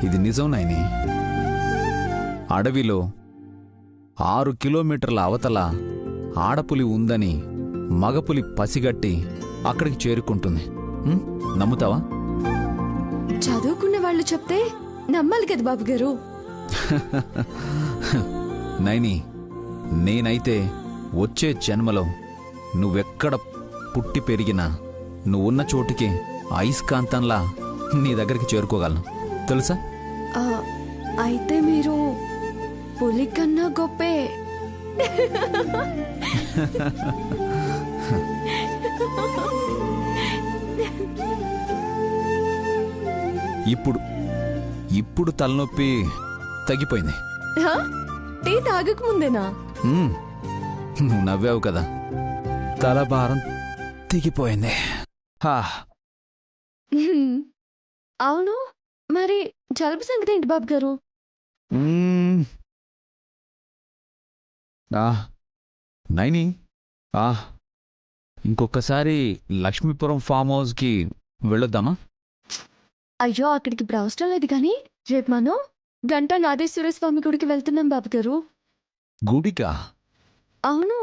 ఇది నిజం నైని. అడవిలో 6 కిలోమీటర్ల అవతల ఆడపులి ఉందని మగపులి పసిగట్టి అక్కడికి చేరుకుంటుంది. నమ్ముతావా? చదువుకున్న వాళ్ళు చెప్తే నమ్మాలి కదా బాబు గారు. నైని, నేనైతే వచ్చే జన్మలో నువ్వెక్కడ పుట్టి పెరిగినా నువ్వున్న చోటికి అయస్కాంతంలా నీ దగ్గరికి చేరుకోగలను, తెలుసా? అయితే మీరు పులి కన్నా గొప్పే. ఇప్పుడు తలనొప్పి తగ్గిపోయింది. టీ తాగక ముందేనా? నువ్వు నవ్వావు కదా, తల భారం తెగిపోయింది. అవును, మరి జలుబు సంగతి ఏంటి బాబు గారు? నైని, ఇంకొకసారి లక్ష్మీపురం ఫామ్ హౌస్కి వెళ్ళొద్దామా? అయ్యో, అక్కడికి ఇప్పుడు అవసరం లేదు. కానీ రేపు మనం గంటా నాదేశ్వర స్వామి గుడికి వెళ్తున్నాం బాబు గారు. గుడికా? అవును,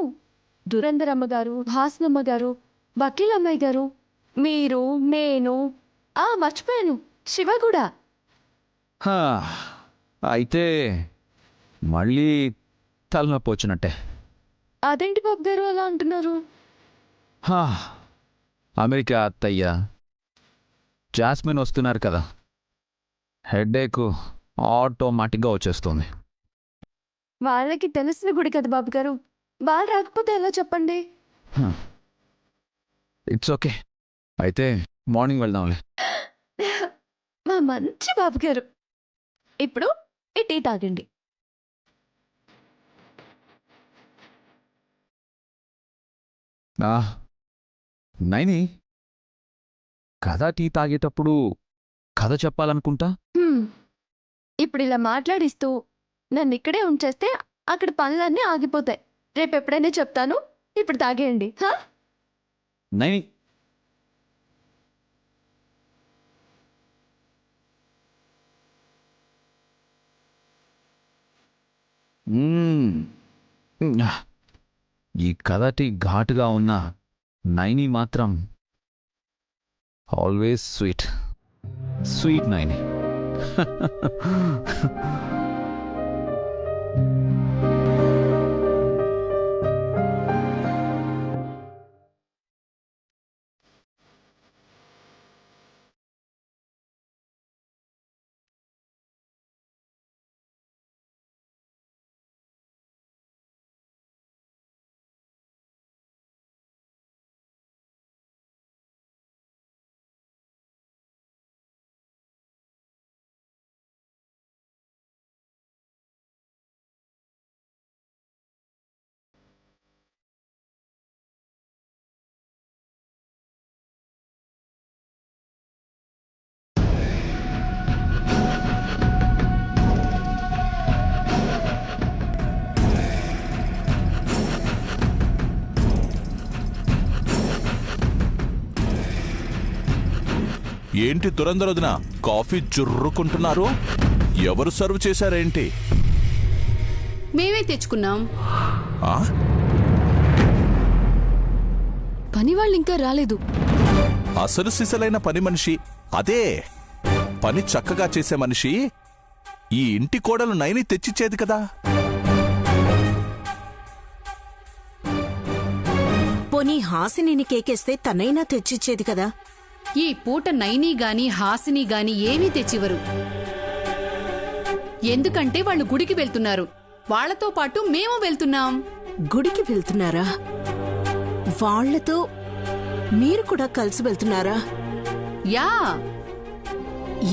దురందరమ్మ గారు, హాసనమ్మ గారు, వకీలమ్మాయి గారు, మీరు, నేను, మర్చిపోయాను, శివ కూడా. అయితే మళ్ళీ తలనొప్పి వచ్చినట్టే. అదేంటి బాబు గారు అలా అంటున్నారు? అమెరికా అత్తయ్య జాస్మిన్ వస్తున్నారు కదా, హెడేక్ ఆటోమేటిక్గా వచ్చేస్తుంది. వాళ్ళకి తెలిసిన గుడి కదా బాబు గారు, వాళ్ళు రాకపోతే ఎలా చెప్పండి? ఇట్స్ ఓకే, అయితే మార్నింగ్ వెళ్దాంలే. మా మంచి బాబు గారు. ఇప్పుడు ఈ టీ తాగండి. నైని, కథ టీ తాగేటప్పుడు కథ చెప్పాలనుకుంటా. ఇప్పుడు ఇలా మాట్లాడిస్తూ నన్ను ఇక్కడే ఉంచేస్తే అక్కడ పనులన్నీ ఆగిపోతాయి. రేపు ఎప్పుడైనా చెప్తాను, ఇప్పుడు తాగేయండి. నైని, ఈ కథటి ఘాటుగా ఉన్న నైని మాత్రం ఆల్వేస్ స్వీట్ స్వీట్ నైని. ఏంటి దురందరొదిన, కాఫీ జుర్రుకుంటున్నారు? ఎవరు సర్వ్ చేశారేంటి? మేమే తెచ్చుకున్నాం. పని వాళ్ళు ఇంకా రాలేదు. అసలు సిసలైన పని మనిషి అదే. పని చక్కగా చేసే మనిషి ఈ ఇంటి కోడలు నైని తెచ్చిచ్చేది కదా. పోనీ హాసిని కేకేస్తే తనైనా తెచ్చిచ్చేది కదా. ఈ పూట నైని గాని హాసిని గాని ఏమీ తెచ్చివరు. ఎందుకంటే వాళ్ళు గుడికి వెళ్తున్నారు. వాళ్లతో పాటు మేము వెళ్తున్నాం. గుడికి వెళ్తున్నారా? వాళ్లతో మీరు కూడా కలిసి వెళ్తున్నారా? యా.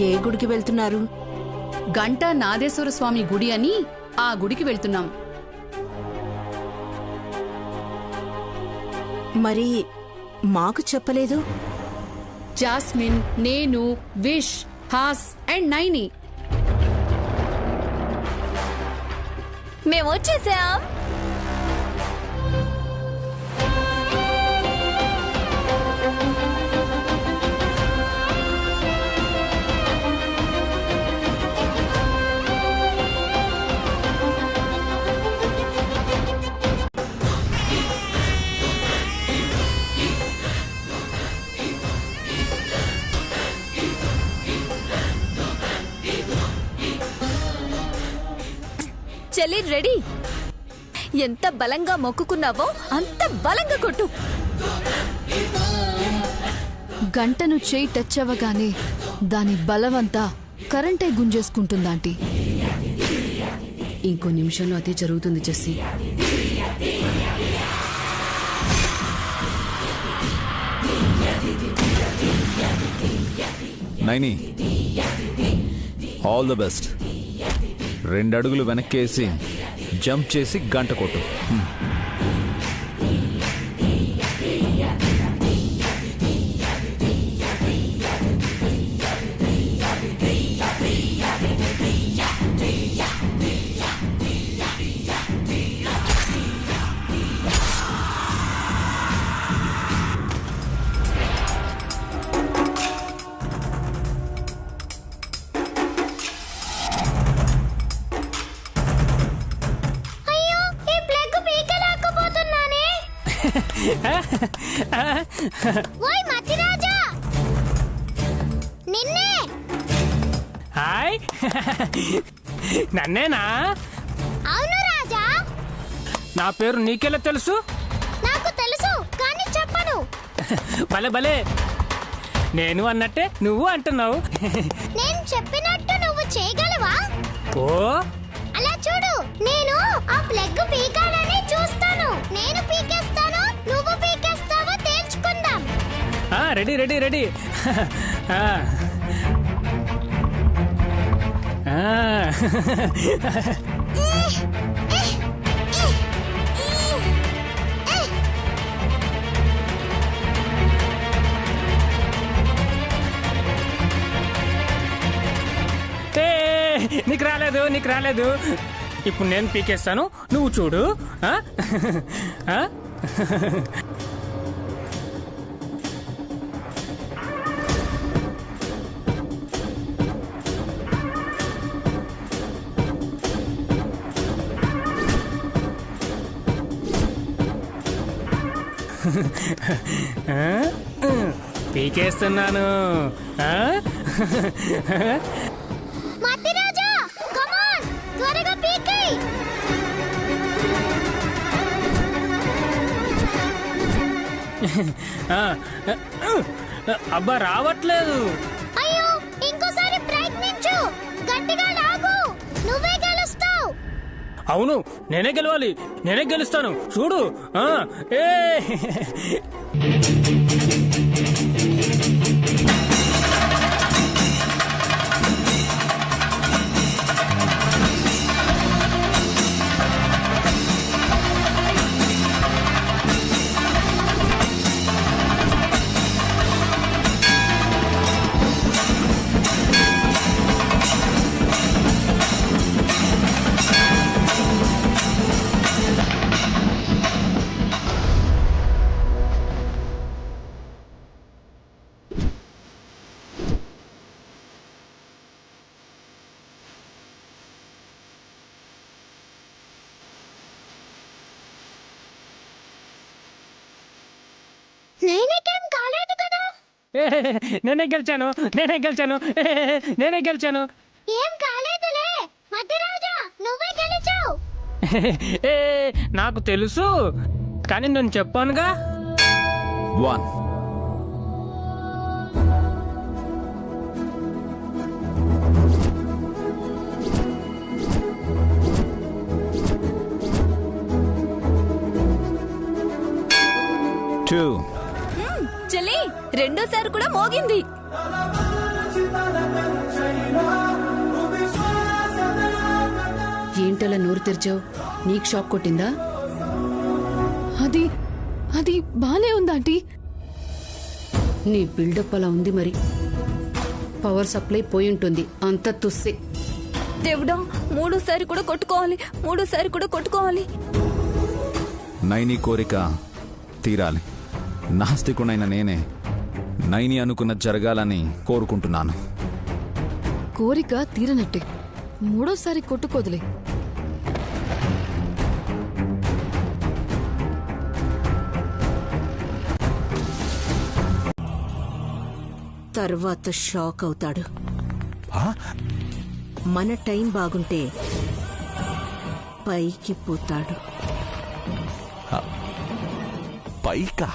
ఏ గుడికి వెళ్తున్నారు? గంటా నాదేశ్వర స్వామి గుడి అని ఆ గుడికి వెళ్తున్నాం. మరి మాకు చెప్పలేదు? జాస్మిన్, నేను, విష్, హాస్ అండ్ నైని మేము వచ్చేసాం. చెల్లి రెడీ. ఎంత బలంగా మొక్కుకున్నావో అంత బలంగా కొట్టు. గంటను చేయి టచ్ అవ్వగానే దాని బలమంతా కరెంటే గుంజేసుకుంటుందాంటీ. ఇంకో నిమిషంలో అదే జరుగుతుంది Jessie. Naini, all the best. 2 అడుగులు వెనక్కేసి జంప్ చేసి గంట కొట్టు. ఓయ్ మతిరాజా, నిన్నే. హాయ్, నన్నేనా? అవును రాజా. నా పేరు నీకెలా తెలుసు? నాకు తెలుసు కానీ చెప్పను. భలే భలే, నేను అన్నట్టే నువ్వు అంటున్నావు. నేను చెప్పినట్టు నువ్వు చేయగలవా? ఓ, అలా చూడు, నేను ఆ ప్లగ్ పీకాలని చూస్తాను. నేను పీకేస్తాను, నువ్వు పీకేస్తావో తేల్చుకుందాం. Ready ready ready. నీకు రాలేదు, నీకు రాలేదు. ఇప్పుడు నేను పీకేస్తాను, నువ్వు చూడు. పీకేస్తున్నాను. మతిరాజా, కమ్ ఆన్, త్వరగా పీకేయ్. అబ్బా రావట్లేదు. అయ్యో, ఇంకోసారి ప్రయత్నించు. గట్టిగా లాగు, నువ్వే గెలుస్తావు. అవును, నేనే గెలవాలి, నేనే గెలుస్తాను. చూడు. ఏ నేనేకేం కాలేదు కదా. నేనే గెలిచాను, నేనే గెలిచాను, నేనే గెలిచాను. ఏం కాలేదులే మతిరాజా, నువ్వే గెలిచావు. నాకు తెలుసు, కానీ నేను చెప్పానుగా. 1 2 చెల్లి, రెండోసారి కూడా మోగింది. ఏంటలా నోరు తెరిచావు? నీకు షాక్ కొట్టిందా? అది అది బానే ఉందాంటీ. నీ బిల్డప్ అలా ఉంది మరి. పవర్ సప్లై పోయి ఉంటుంది, అంత తుస్సే. దేవుడా, మూడోసారి కూడా కొట్టుకోవాలి, మూడోసారి కూడా కొట్టుకోవాలి. నైని కోరిక తీరాలి. నాస్తికుడైన నేనే నైని అనుకున్న జరగాలని కోరుకుంటున్నాను. కోరిక తీరనట్టే, మూడోసారి కొట్టుకోదులే. తర్వాత షాక్ అవుతాడు. మన టైం బాగుంటే పైకి పోతాడు. పైకా?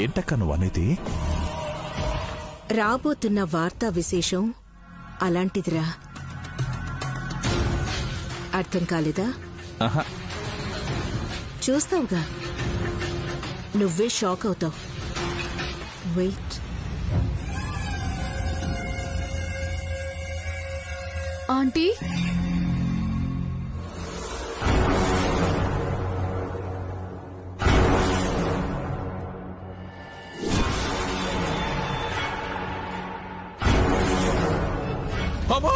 ఏంటక్క నువ్వనేది? రాబోతున్న వార్తా విశేషం అలాంటిదిరా. అర్థం కాలేదా? ఆహా. చూస్తావుగా, నువ్వే షాక్ అవుతావు. వెయిట్. ఆంటీ అమ్మో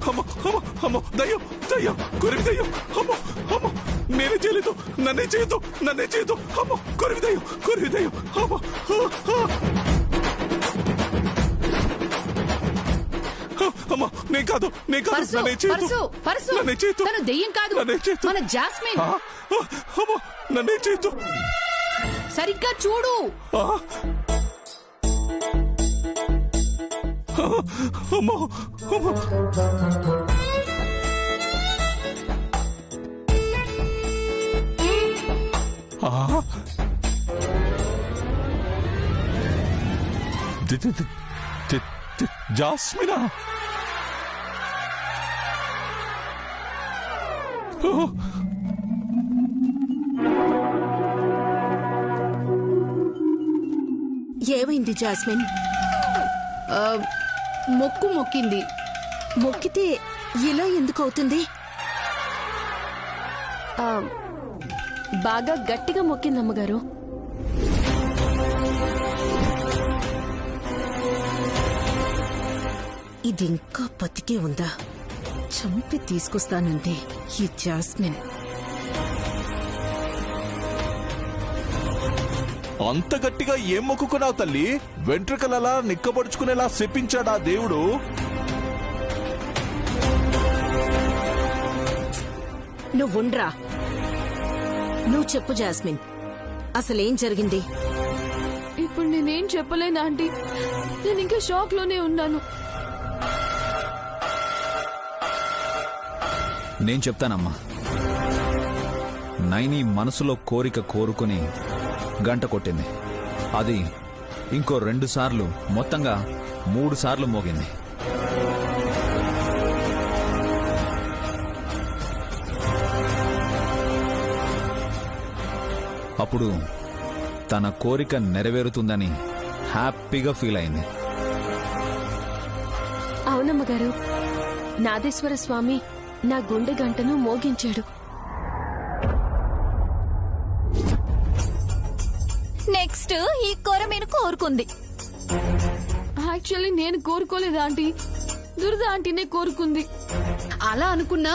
అమ్మో అమ్మో అమ్మో దయ్యం దయ్యం కొరివి దయ్యం. అమ్మో అమ్మో నేనే చేయలేదు, నన్నే చేయొద్దు, నన్నే చేయొద్దు. అమ్మో కొరివి దయ్యం, కొరివి దయ్యం. అమ్మో అమ్మో నేను కాదు, నేను కాదు, నన్నే చేయొద్దు, నన్నే చేయొద్దు. తను దెయ్యం కాదు, నన్నే చేయొద్దు. మన జాస్మిన్. అమ్మో నన్నే చేయొద్దు. సరిగ్గా చూడు. అమ్మో అమ్మో జాస్మినా? ఏమైంది జాస్మిన్? మొక్కు మొక్కింది. మొక్కితే ఇలా ఎందుకు అవుతుంది? బాగా గట్టిగా మొక్కింది అమ్మగారు. ఇది ఇంకా బతికే ఉందా? చంపి తీసుకొస్తానంది ఈ జాస్మిన్. అంత గట్టిగా ఏం మొక్కుకున్నావు తల్లి? వెంట్రుకలలా నిక్కబడుచుకునేలా శపించాడా దేవుడు? నువ్వుండ్రా. నువ్వు చెప్పు జాస్మిన్, అసలేం జరిగింది? ఇప్పుడు నేనేం చెప్పలేను ఆంటీ. నేను ఇంకా షాక్ లోనే ఉన్నాను. నేను చెప్తానమ్మా. నైని మనసులో కోరిక కోరుకుని గంట కొట్టింది. అది ఇంకో 2 సార్లు, మొత్తంగా 3 సార్లు మోగింది. అప్పుడు తన కోరిక నెరవేరుతుందని హ్యాపీగా ఫీల్ అయింది. అవునమ్మగారు, నాదేశ్వర స్వామి నా గుండె గంటను మోగించాడు. నెక్స్ట్ ఈ కొరమీను కోరుకుంది. యాక్చువల్లీ నేను కోరుకోలేదు ఆంటీ, దురద ఆంటీనే కోరుకుంది. అలా అనుకున్నా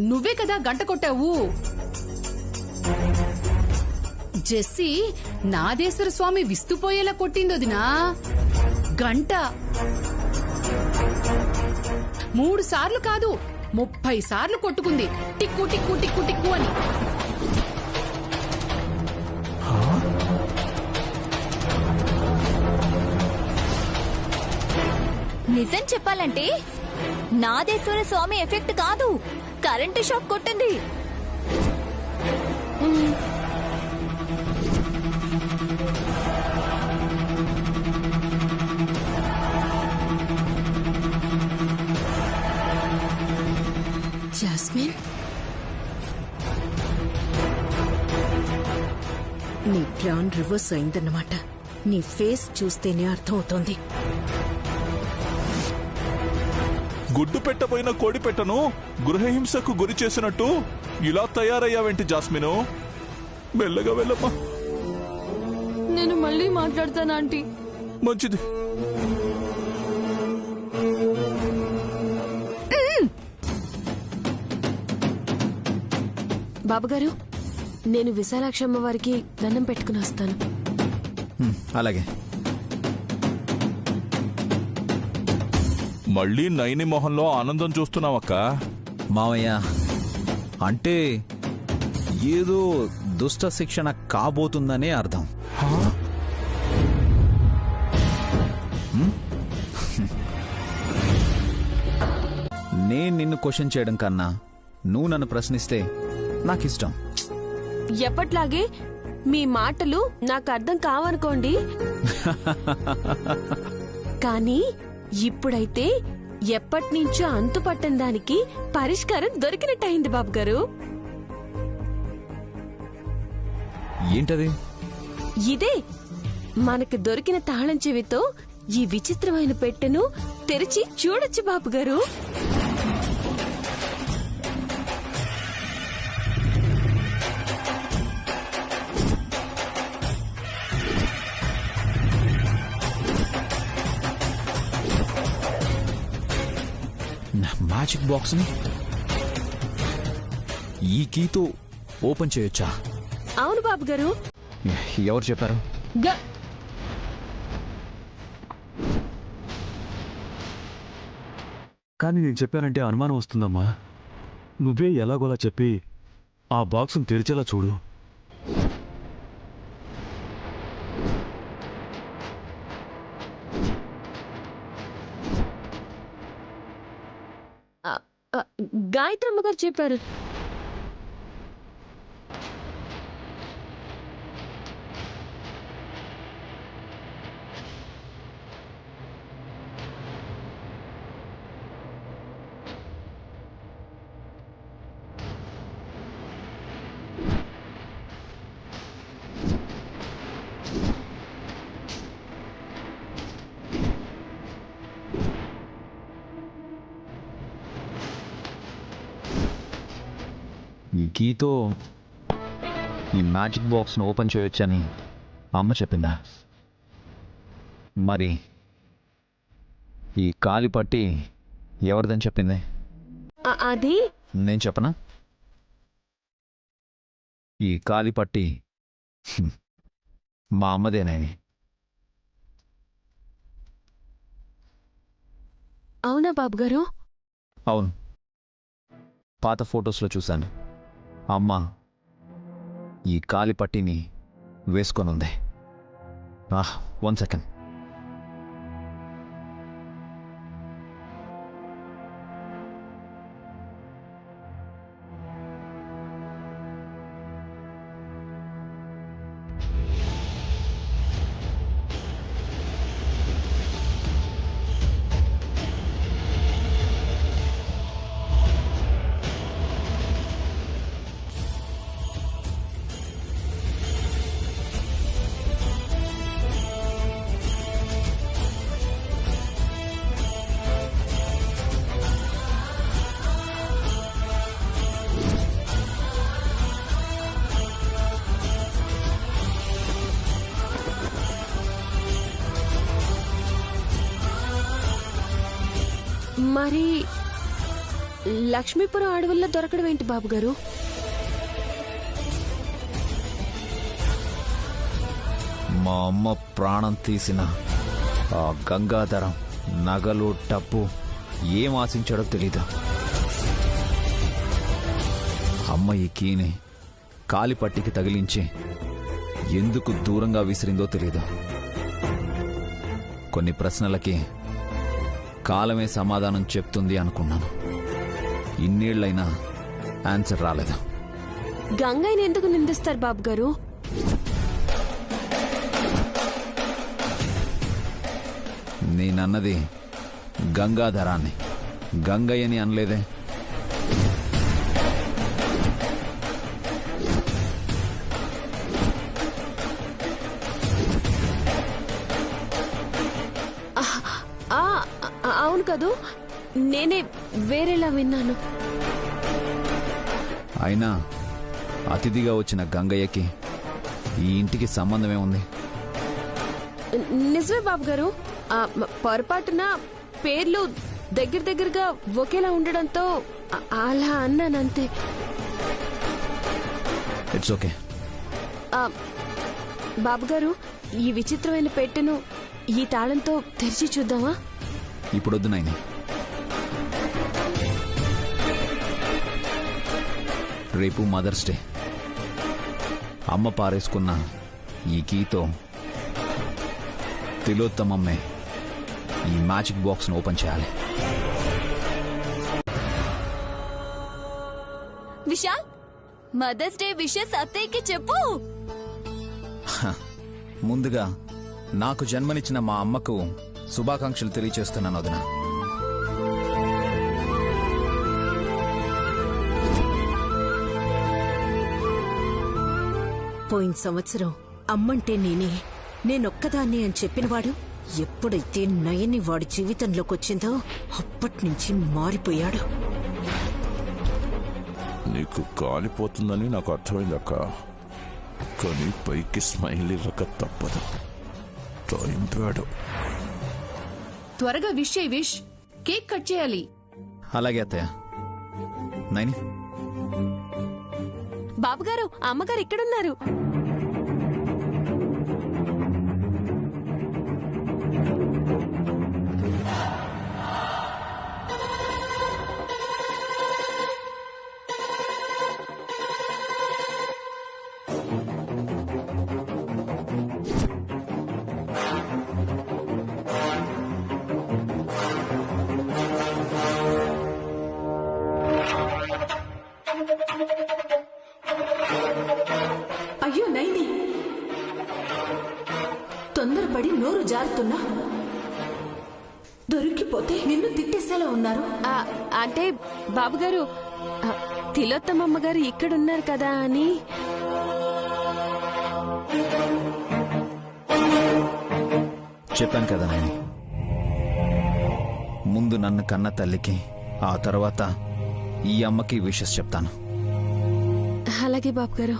నువ్వే కదా గంట కొట్టావు. జెస్సీ నాదేశ్వర స్వామి విస్తుపోయేలా కొట్టింది వదినా గంట. 3 సార్లు కాదు, 30 సార్లు కొట్టుకుంది. టిక్కు టిక్కు టిక్కు టిక్కు అని. నిజం చెప్పాలంటే నాదేశ్వర స్వామి ఎఫెక్ట్ కాదు, కరెంటు షాక్ కొట్టింది. జాస్మిన్, నీ ప్లాన్ రివర్స్ అయిందన్నమాట. నీ ఫేస్ చూస్తేనే అర్థమవుతోంది. గుడ్డు పెట్టబోయిన కోడి పెట్టను గృహహింసకు గురి చేసినట్టు ఇలా తయారయ్యావేంటి జాస్మిను? మెల్లగా వెళ్ళమ్మా. నేను మళ్ళీ మాట్లాడతాను ఆంటీ. మంచిది. బాబుగారు, నేను విశాలాక్షమ్మ వారికి దండం పెట్టుకుని వస్తాను. అలాగే. మళ్ళీ నైని మొహంలో ఆనందం చూస్తున్నావక్క. మావయ్య, అంటే ఏదో దుష్ట శిక్షణ కాబోతుందనే అర్థం. నేను నిన్ను క్వశ్చన్ చేయడం కన్నా నువ్వు నన్ను ప్రశ్నిస్తే నాకిష్టం. ఎప్పట్లాగే మీ మాటలు నాకు అర్థం కావనుకోండి, కానీ ఇప్పుడైతే ఎప్పటినుంచో అంతుపట్టని దానికి పరిష్కారం దొరికినట్టయింది బాబు గారు. ఏంటది? ఇదే మనకు దొరికిన తాళం చెవితో ఈ విచిత్రమైన పెట్టెను తెరిచి చూడొచ్చు బాబు గారు. మ్యాజిక్ బాక్స్ ని ఈ కీతో ఓపెన్ చేయొచ్చా? అవును బాబు గారు. ఎవరు చెప్పారు? కానీ నేను చెప్పానంటే అనుమానం వస్తుందమ్మా. నువ్వే ఎలాగోలా చెప్పి ఆ బాక్సును తెరిచేలా చూడు. గాయత్రమ్మ గారు చెప్పారు. ఈ కీతో ఈ మ్యాజిక్ బాక్స్ను ఓపెన్ చేయొచ్చని అమ్మ చెప్పిందా? మరి ఈ కాలి పట్టి ఎవరిదని చెప్పింది? అది నేను చెప్పనా? ఈ కాలి పట్టి మా అమ్మదేనని. అవునా బాబు గారు? అవును, పాత ఫొటోస్లో చూశాను. అమ్మ ఈ కాలి పట్టిని వేసుకొనుంది. 1 సెకండ్. మరి లక్ష్మీపురం అడవుల్లో దొరకడం ఏంటి బాబు గారు? మా అమ్మ ప్రాణం తీసిన ఆ గంగాధరం నగలు డబ్బు ఏం ఆశించాడో తెలీదు. అమ్మ ఈ కీని కాలిపట్టికి తగిలించి ఎందుకు దూరంగా విసిరిందో తెలీదు. కొన్ని ప్రశ్నలకి కాలమే సమాధానం చెప్తుంది అనుకున్నాను. ఇన్నేళ్లైనా ఆన్సర్ రాలేదు. గంగయ్యని ఎందుకు నిందిస్తారు బాబు గారు? నేనన్నది గంగాధరాన్ని, గంగయ్యని అనలేదే. అవును కదూ, నేనే వేరేలా విన్నాను. అయినా అతిథిగా వచ్చిన గంగయ్యకి ఈ ఇంటికి సంబంధమే ఉంది. నిజమే బాబు గారు. పొరపాటున పేర్లు దగ్గరగా ఒకేలా ఉండడంతో అలా అన్నానంతే. It's okay. బాబు గారు, ఈ విచిత్రమైన పెట్టెను ఈ తాళంతో తెరిచి చూద్దామా? ఇప్పుడొద్దు నాయని. రేపు మదర్స్ డే. అమ్మ పారేసుకున్న ఈ కీతో తిలోత్తమమ్మే ఈ మ్యాజిక్ బాక్స్ను ఓపెన్ చేయాలి. మదర్స్ డే విషెస్ అత్తయ్యకి చెప్పు. ముందుగా నాకు జన్మనిచ్చిన మా అమ్మకు శుభాకాంక్షలు తెలియచేస్తున్నాను వదిన. పోయిన సంవత్సరం అమ్మంటే నేనొక్కదాన్ని అని చెప్పినవాడు ఎప్పుడైతే నయని వాడి జీవితంలోకి వచ్చిందో అప్పట్నుంచి మారిపోయాడు. నీకు కాలిపోతుందని నాకు అర్థమైందక్క, కానీ పైకి స్మైల్ ఇవ్వక తప్పదు. Time bad. త్వరగా విష్ కేక్ కట్ చేయాలి. అలాగే అత్తయ్య. నైని, బాబుగారు అమ్మగారు ఇక్కడున్నారు. అయ్యో నైని, తొందరపడి నోరు జారుతున్నా. దొరికిపోతే నిన్ను తిట్టేసేలా ఉన్నారు. అంటే బాబుగారు, తిలోత్తమమ్మ గారు ఇక్కడున్నారు కదా అని. చెప్పాను కదా నాయని, ముందు నన్ను కన్న తల్లికి, ఆ తర్వాత ఈ అమ్మకి విషెస్ చెప్తాను. అలాగే బాబుగారు.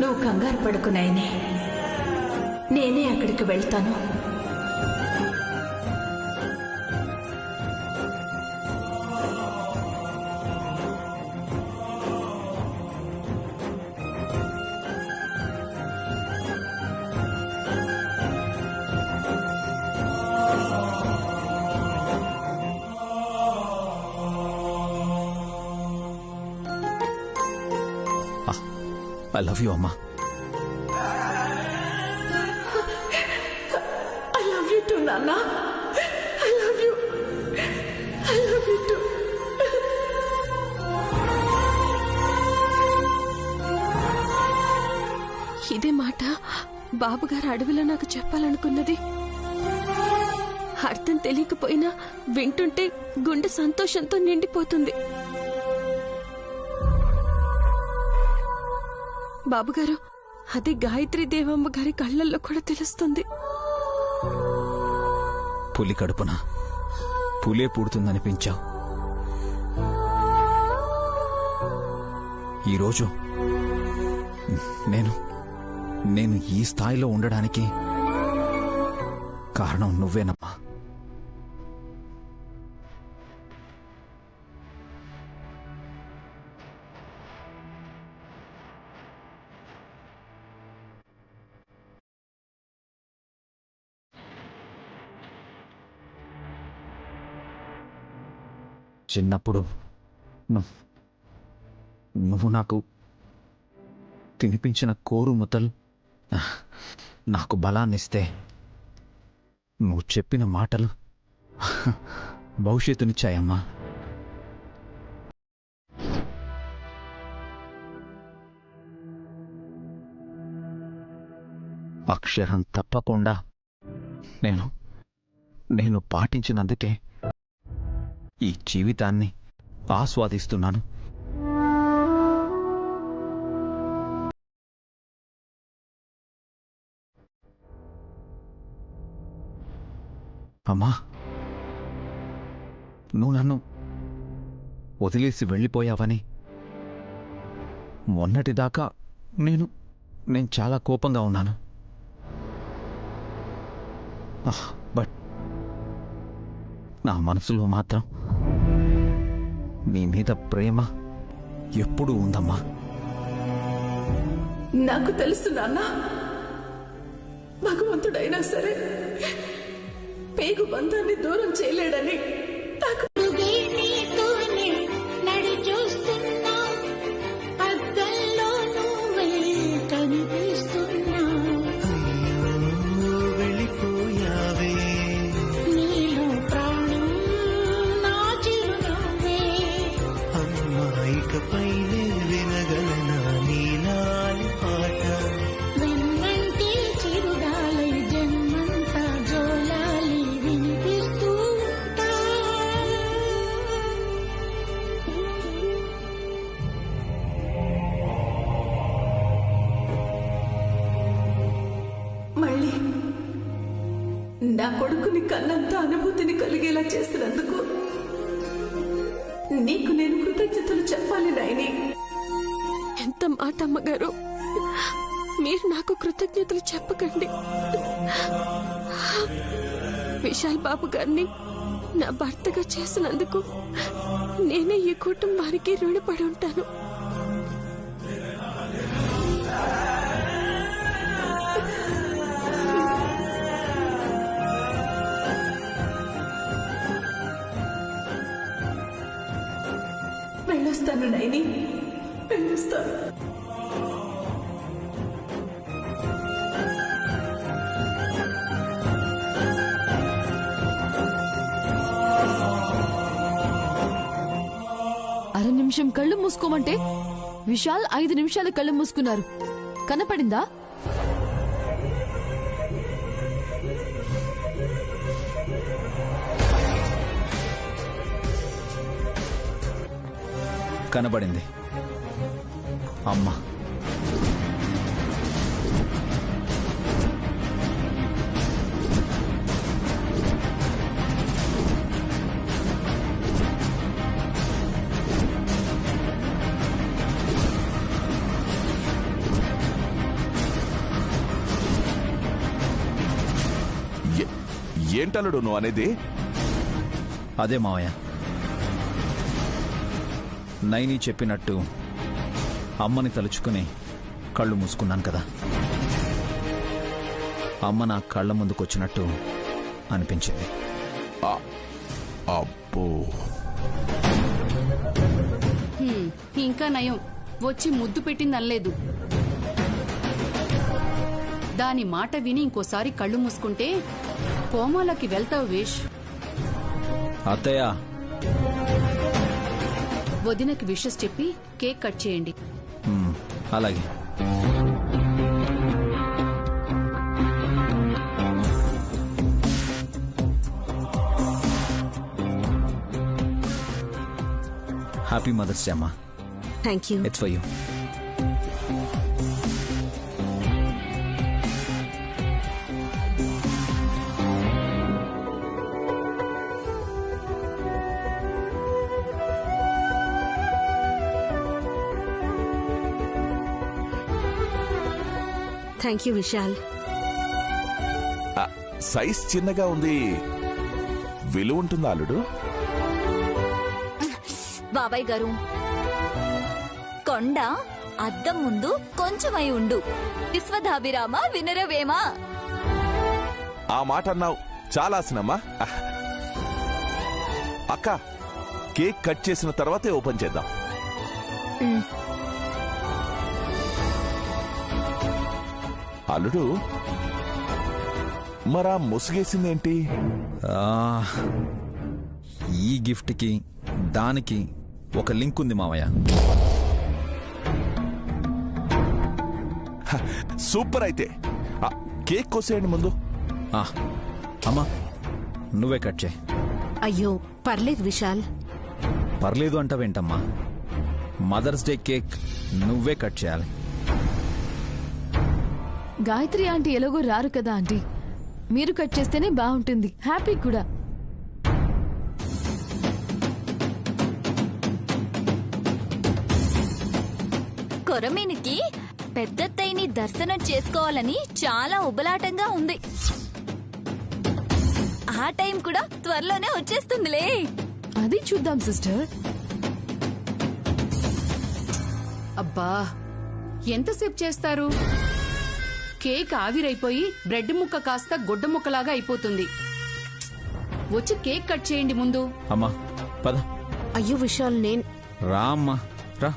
నువ్వు కంగారు పడుకు నైని, నేనే అక్కడికి వెళ్తాను. ఐ లవ్ యూ అమ్మా. I love you too, Nana. I love you. I love you too. ఇదే మాట బాబుగారు అడవిలో నాకు చెప్పాలనుకున్నది. అర్థం తెలియకపోయినా వింటుంటే గుండె సంతోషంతో నిండిపోతుంది. బాబుగారు, అది గాయత్రి దేవమ్మ గారి కళ్ళల్లో కూడా తెలుస్తుంది. పులి కడుపున పులే పుడుతుందనిపించావు. ఈరోజు నేను ఈ స్థాయిలో ఉండడానికి కారణం నువ్వేనమ్మా. చిన్నప్పుడు నువ్వు నాకు తినిపించిన కోరు ముద్దలు నాకు బలాన్నిస్తే, నువ్వు చెప్పిన మాటలు భవిష్యత్తునిచ్చాయమ్మా. అక్షరం తప్పకుండా నేను పాటించినందుకే ఈ జీవితాన్ని ఆస్వాదిస్తున్నాను. అమ్మా, నువ్వు నన్ను వదిలేసి వెళ్ళిపోయావని మొన్నటిదాకా నేను చాలా కోపంగా ఉన్నాను. బట్ నా మనసులో మాత్రం నీ మీద ప్రేమ ఎప్పుడూ ఉందమ్మా. నాకు తెలుసు నాన్న, భగవంతుడైనా సరే పేగు బంధాన్ని దూరం చేయలేడని నాకు నడి చూస్తున్నా అద్దంలో నువ్వే కనిపిస్తున్నా వెళ్ళిపోయావే నీలో ప్రాణం నా చిరునవ్వే అమ్మాయికపైనే వినగలనా నీలాలి పాట వెన్నంటే చిరుగాలి జన్మంతా జోలాలి వినిపిస్తూ ఉంటా. మళ్ళీ నా కొడుకుని కన్నంత అనుభూతిని కలిగేలా చేసినందుకు నీకు నేను కృతజ్ఞతలు చెప్పాలి నాయని. ఎంత మాట అమ్మగారు, మీరు నాకు కృతజ్ఞతలు చెప్పకండి. విశాల్ బాబు గారిని నా భర్తగా చేసినందుకు నేనే ఈ కుటుంబానికి రుణపడి ఉంటాను. వెళ్ళొస్తాను నైని, వెళ్ళొస్తాను. అర నిమిషం కళ్ళు మూసుకోమంటే విశాల్ 5 నిమిషాలు కళ్ళు మూసుకున్నారు. కనపడిందా? కనబడింది అమ్మా. ఏంటలుడు నువ్వు అనేది? అదే మావయ్య, నైని చెప్పినట్టు అమ్మని తలుచుకుని కళ్ళు మూసుకున్నాను కదా, అమ్మ నా కళ్ళ ముందుకొచ్చినట్టు అనిపించింది. అబ్బో, ఇంకా నయం వచ్చి ముద్దు పెట్టింది అనలేదు. దాని మాట విని ఇంకోసారి కళ్ళు మూసుకుంటే కోమాలోకి వెళ్తావు వేష్. అత్తయ్య, వదినకి విషెస్ చెప్పి కేక్ కట్ చేయండి. అలాగే. హ్యాపీ మదర్స్ డే అమ్మా. Thank you. It's for you. Thank you Vishal. Size చిన్నగా ఉంది, విలువ ఉంటుందా అల్లుడు? బాబాయ్ గారు, కొండ అద్దం ముందు కొంచెమై ఉండు, విశ్వధాభిరామ వినరవేమా. ఆ మాట అన్నావు, చాలా ఆసనమ్మా. అక్క, కేక్ కట్ చేసిన తర్వాతే ఓపెన్ చేద్దాం. అల్లుడు, మరా ముసుగేసిందేంటి? ఈ గిఫ్ట్కి దానికి ఒక లింక్ ఉంది మావయ్య. సూపర్. అయితే కేక్ కోసేయండి ముందు. అమ్మా, నువ్వే కట్ చేయి. అయ్యో పర్లేదు విశాల్. పర్లేదు అంటావేంటమ్మా? మదర్స్ డే కేక్ నువ్వే కట్ చేయాలి. గాయత్రి ఆంటీ ఎలాగో రారు కదా ఆంటీ, మీరు కట్ చేస్తేనే బాగుంటుంది, హ్యాపీ కూడా. కొరమీనికి పెద్దత్తయ్యని దర్శనం చేసుకోవాలని చాలా ఉబలాటంగా ఉంది. ఆ టైం కూడా త్వరలోనే వచ్చేస్తుందిలే. అది చూద్దాం సిస్టర్. అబ్బా, ఎంతసేపు చేస్తారు? కేక్ ఆవిరైపోయి బ్రెడ్ ముక్క కాస్త గుడ్డ ముక్కలాగా అయిపోతుంది. వచ్చి కేక్ కట్ చేయండి ముందు. అమ్మా పద. అయ్యో విశాల్, రా అమ్మా రా.